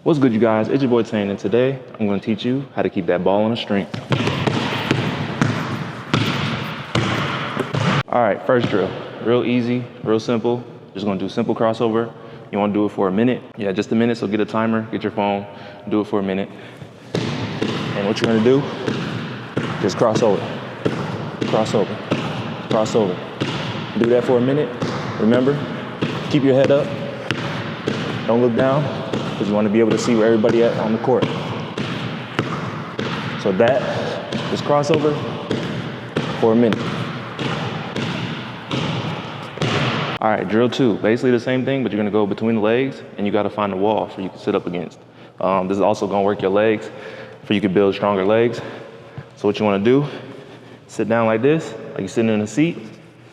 What's good, you guys? It's your boy Taine, and today I'm going to teach you how to keep that ball on a string. All right, first drill. Real easy, real simple. Just going to do simple crossover. You want to do it for a minute. Yeah, just a minute, so get a timer, get your phone, do it for a minute. And what you're going to do, just cross over, cross over, cross over. Do that for a minute. Remember, keep your head up. Don't look down, because you want to be able to see where everybody at on the court. So that is crossover for a minute. All right, drill 2. Basically the same thing, but you're gonna go between the legs and you gotta find a wall for you can sit up against. This is also gonna work your legs for you can build stronger legs. So what you wanna do, sit down like this, like you're sitting in a seat,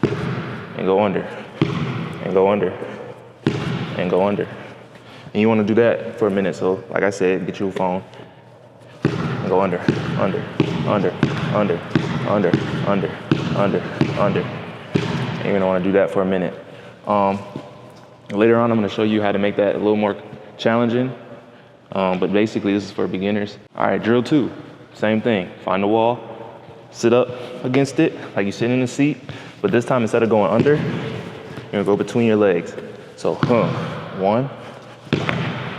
and go under, and go under, and go under. And you want to do that for a minute. So like I said, get you a phone and go under, under, under, under, under, under, under, under. And you're going to want to do that for a minute. Later on, I'm going to show you how to make that a little more challenging. But basically, this is for beginners. All right, drill 2. Same thing. Find the wall, sit up against it like you're sitting in a seat. But this time, instead of going under, you're going to go between your legs. So, 1,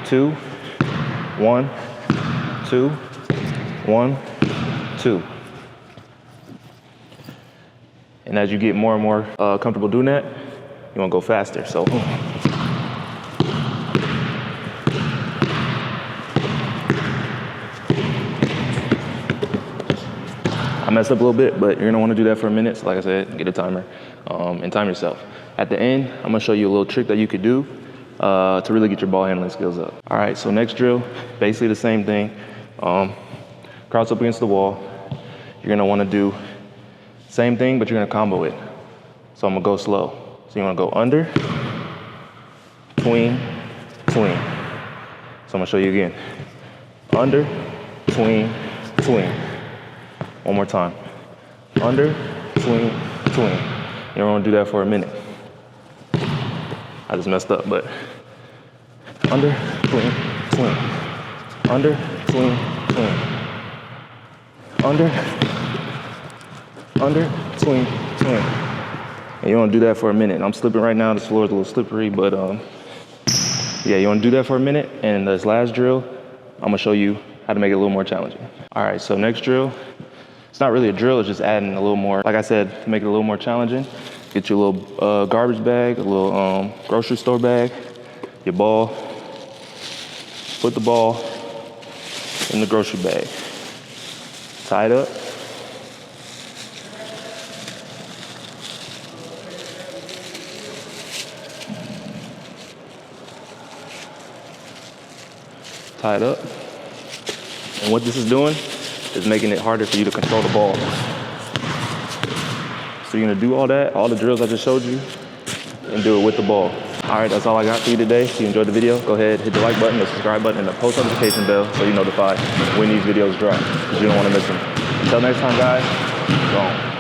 2, 1, 2, 1, 2. And as you get more and more comfortable doing that, you want to go faster. So, I messed up a little bit, but you're going to want to do that for a minute. So like I said, get a timer and time yourself. At the end, I'm going to show you a little trick that you could do to really get your ball handling skills up. All right, so next drill, basically the same thing. Cross up against the wall. You're gonna wanna do same thing, but you're gonna combo it. So I'm gonna go slow. So you wanna go under, tween, tween. So I'm gonna show you again. Under, tween, tween. One more time. Under, tween, tween. You're gonna do that for a minute. I just messed up, but under, tween, tween. Under, tween, tween. Under, tween, tween. And you want to do that for a minute. I'm slipping right now. This floor is a little slippery, but yeah, you want to do that for a minute. And this last drill, I'm going to show you how to make it a little more challenging. All right, so next drill, it's not really a drill, it's just adding a little more, like I said, to make it a little more challenging. Get you a little garbage bag, a little grocery store bag, your ball. Put the ball in the grocery bag. Tie it up. Tie it up. And what this is doing is making it harder for you to control the ball. So you're gonna do all that, all the drills I just showed you, and do it with the ball. All right, that's all I got for you today. If you enjoyed the video, go ahead, hit the like button, the subscribe button, and the post notification bell so you're notified when these videos drop, because you don't wanna miss them. Until next time, guys, gone.